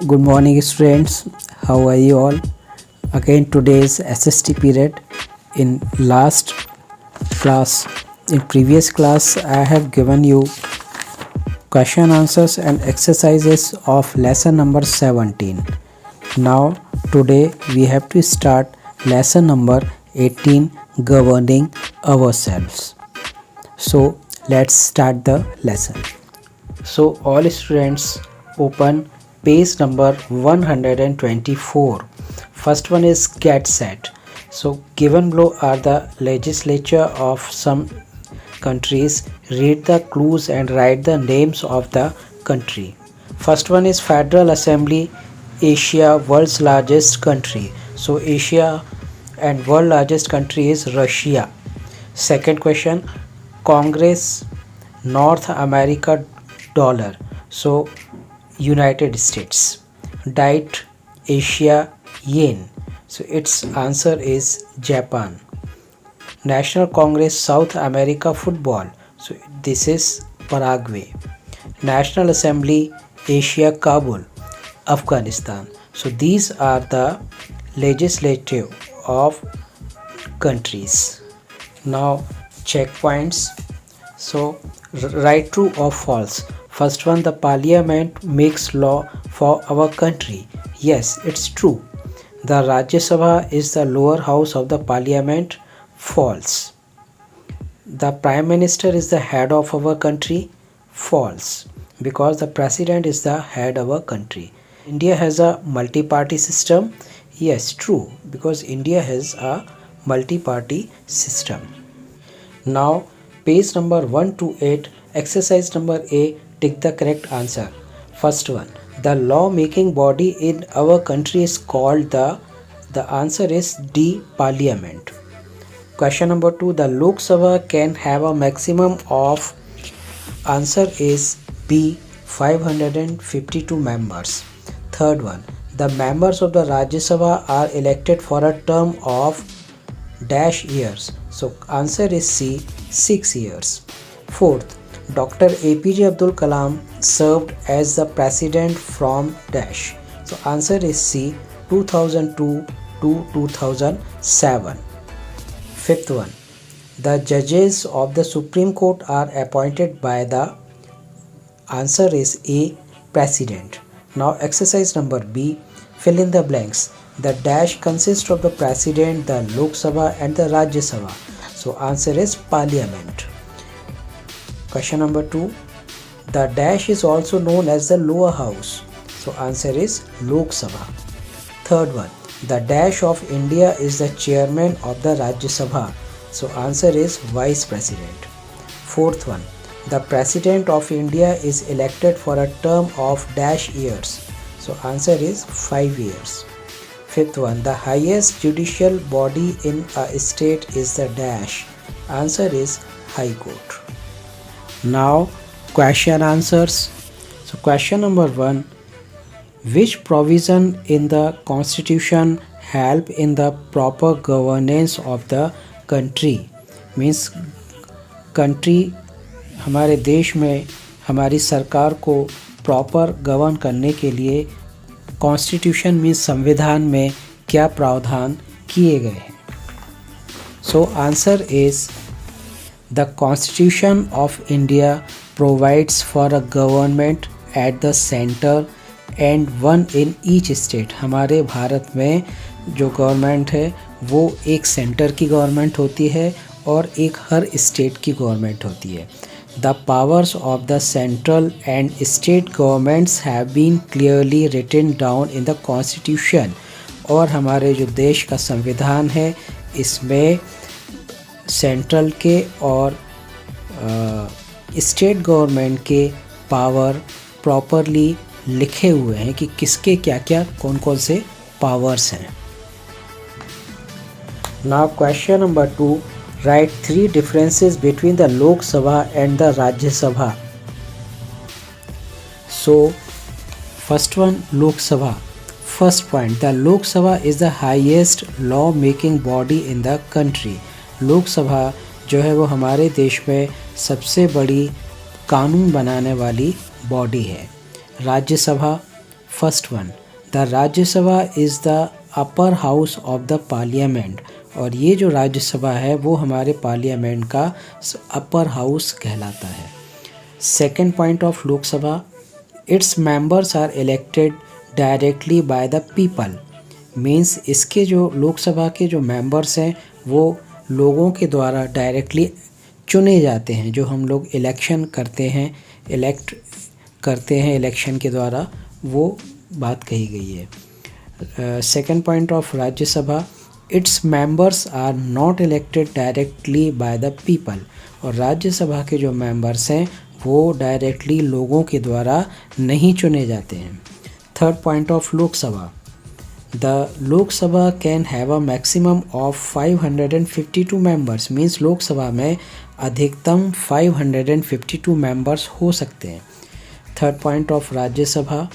Good morning students, how are you all? Again today's SST period. In last class, in previous class I have given you question answers and exercises of lesson number 17. Now today we have to start lesson number 18, governing ourselves. So let's start the lesson. So all students open page number 124. First one is get set. So given below are the legislature of some countries. Read the clues and write the names of the country. First one is Federal Assembly, Asia, world's largest country. So Asia and world largest country is Russia. Second question, Congress, North America dollar. So United States. Diet, Asia, yen. So its answer is Japan. National Congress, South America football. So this is Paraguay. National Assembly, Asia, Kabul, Afghanistan. So these are the legislative of countries. Now checkpoints. So write true or false. First one, the parliament makes law for our country. Yes, it's true. The Rajya Sabha is the lower house of the parliament. False. The prime minister is the head of our country. False. Because the president is the head of our country. India has a multi-party system. Yes, true. Because India has a multi-party system. Now page number 128, exercise number A, tick the correct answer. First one, the law making body in our country is called the answer is D, parliament. Question number 2, the Lok Sabha can have a maximum of, answer is B, 552 members. Third one, the members of the Rajya Sabha are elected for a term of dash years. So answer is C, 6 years. Fourth, Dr. APJ Abdul Kalam served as the president from dash. So answer is C, 2002 to 2007. Fifth one, the judges of the Supreme Court are appointed by the, answer is A, president. Now exercise number B, fill in the blanks. The dash consists of the president, the Lok Sabha and the Rajya Sabha. So answer is parliament. Question number 2, the dash is also known as the lower house. So answer is Lok Sabha. Third one, the dash of India is the chairman of the Rajya Sabha. So answer is vice president. Fourth one, the president of India is elected for a term of dash years. So answer is 5 years. Fifth one, the highest judicial body in a state is the dash. Answer is High Court. Now question answers. So question number 1, which provision in the constitution help in the proper governance of the country? Means country, हमारे देश में हमारी सरकार को proper govern करने के लिए constitution means संविधान में क्या प्रावधान किए गए हैं? सो answer is the constitution of India provides for a government at the centre and one in each state. हमारे भारत में जो गवर्नमेंट है वो एक सेंटर की गवर्नमेंट होती है और एक हर स्टेट की गवर्नमेंट होती है. The powers of the central and state governments have been clearly written down in the constitution. और हमारे जो देश का संविधान है इसमें सेंट्रल के और स्टेट गवर्नमेंट के पावर प्रॉपरली लिखे हुए हैं कि किसके क्या क्या कौन कौन से पावर्स हैं. Now question number 2, write 3 differences between the Lok Sabha and the Rajya Sabha. So first one, Lok Sabha. First point, the Lok Sabha is the highest law making body in the country. Lok Sabha जो है वो हमारे देश में सबसे बड़ी कानून बनाने वाली बॉडी है. Rajya Sabha first one, the Rajya Sabha is the upper house of the parliament, और ये जो राज्यसभा है वो हमारे पार्लियामेंट का अपर हाउस कहलाता है। Second point of Lok Sabha, it's members are elected directly by the people, means इसके जो लोकसभा के जो मेंबर्स हैं वो लोगों के द्वारा डायरेक्टली चुने जाते हैं, जो हम लोग इलेक्शन करते हैं, इलेक्ट करते हैं इलेक्शन के द्वारा, वो बात कही गई है। Second point of Rajya Sabha, it's members are not elected directly by the people, और राज्यसभा के जो मेंबर्स हैं वो डायरेक्टली लोगों के द्वारा नहीं चुने जाते हैं। Third point of Lok Sabha, the Lok Sabha can have a maximum of 552 members, means Lok Sabha में अधिकतम 552 मेंबर्स हो सकते हैं। Third point of Rajya Sabha,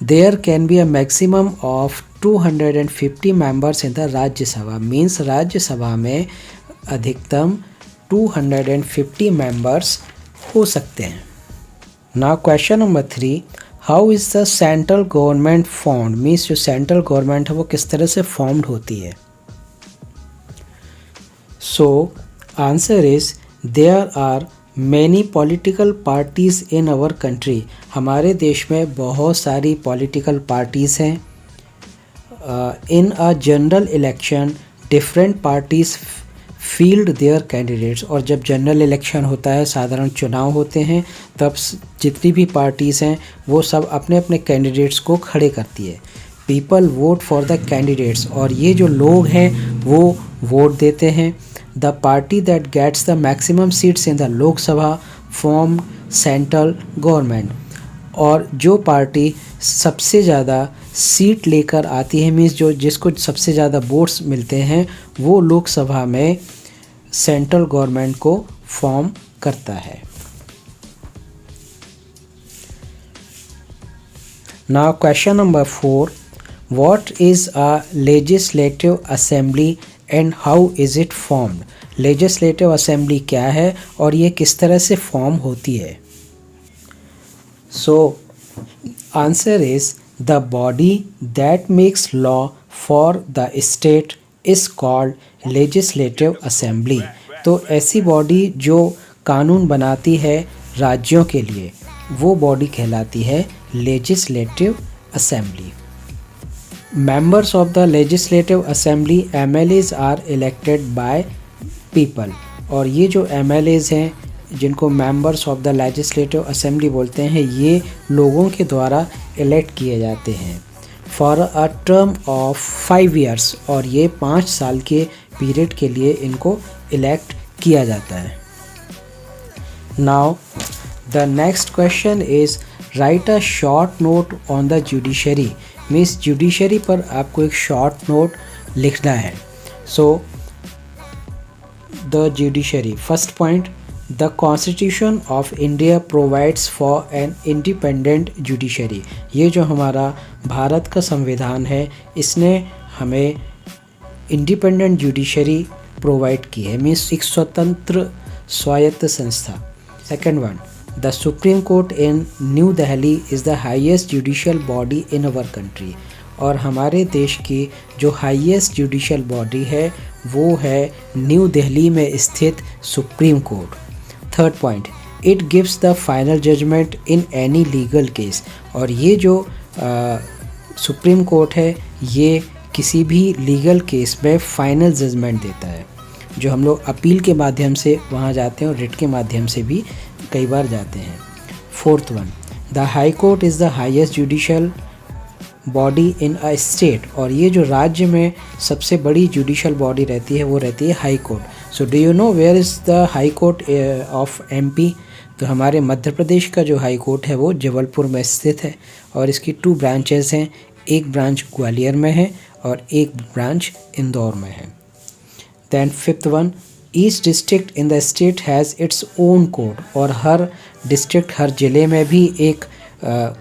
there can be a maximum of 250 members in the Rajya Sabha, means Rajya Sabha में अधिकतम 250 मेंबर्स हो सकते हैं। Now question number 3, how is the central government formed, means जो सेंट्रल गवर्नमेंट है वो किस तरह से फॉर्म्ड होती है। So answer is there are many political parties in our country, हमारे देश में बहुत सारी पॉलिटिकल पार्टीज़ हैं। In a general election different parties field their candidates, और जब जनरल इलेक्शन होता है, साधारण चुनाव होते हैं, तब जितनी भी पार्टीज़ हैं वो सब अपने अपने कैंडिडेट्स को खड़े करती है। People vote for the candidates, और ये जो लोग हैं वो वोट देते हैं। The party that gets the maximum seats in the Lok Sabha form central government, और जो पार्टी सबसे ज़्यादा सीट लेकर आती है, मीन्स जो जिसको सबसे ज़्यादा वोट्स मिलते हैं, वो लोकसभा में सेंट्रल गवर्नमेंट को फॉर्म करता है। Now question number 4, what is a legislative assembly and how is it formed, legislative assembly क्या है और ये किस तरह से फॉर्म होती है। So answer is the body that makes law for the state is called legislative assembly, तो ऐसी बॉडी जो कानून बनाती है राज्यों के लिए वो बॉडी कहलाती है legislative assembly. Members of the Legislative Assembly MLAs are elected by people, और ये जो MLAs हैं जिनको Members of the Legislative Assembly बोलते हैं, ये लोगों के द्वारा इलेक्ट किए जाते हैं for a term of 5 years, और ये 5 साल के पीरियड के लिए इनको इलेक्ट किया जाता है। Now the next question is write a short note on the judiciary, means judiciary पर आपको एक शॉर्ट नोट लिखना है। So the judiciary, first point, the constitution of India provides for an independent judiciary, ये जो हमारा भारत का संविधान है इसने हमें इंडिपेंडेंट जुडिशरी प्रोवाइड की है, मीन्स एक स्वतंत्र स्वायत्त संस्था। Second one, The Supreme Court in New Delhi is the highest judicial body in our country, और हमारे देश की जो हाईएस्ट जुडिशल बॉडी है वो है न्यू दिल्ली में स्थित Supreme Court. Third point, it gives the final judgment in any legal case, और ये जो सुप्रीम कोर्ट है ये किसी भी लीगल केस में फाइनल जजमेंट देता है, जो हम लोग अपील के माध्यम से वहाँ जाते हैं और रिट के माध्यम से भी कई बार जाते हैं। Fourth one, the High court is the highest judicial body in a state, और ये जो राज्य में सबसे बड़ी जुडिशल बॉडी रहती है वो रहती है High Court. So do you know where is the High Court of MP, तो हमारे मध्य प्रदेश का जो हाई कोर्ट है वो जबलपुर में स्थित है, और इसकी 2 ब्रांचेस हैं, एक ब्रांच ग्वालियर में है और एक ब्रांच इंदौर में है। Then fifth one, each district in the state has its own court, और हर डिस्ट्रिक्ट हर ज़िले में भी एक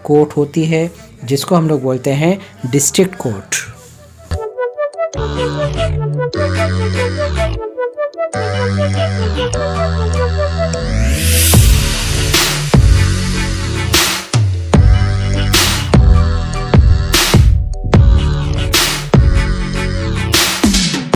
कोर्ट होती है जिसको हम लोग बोलते हैं डिस्ट्रिक्ट कोर्ट।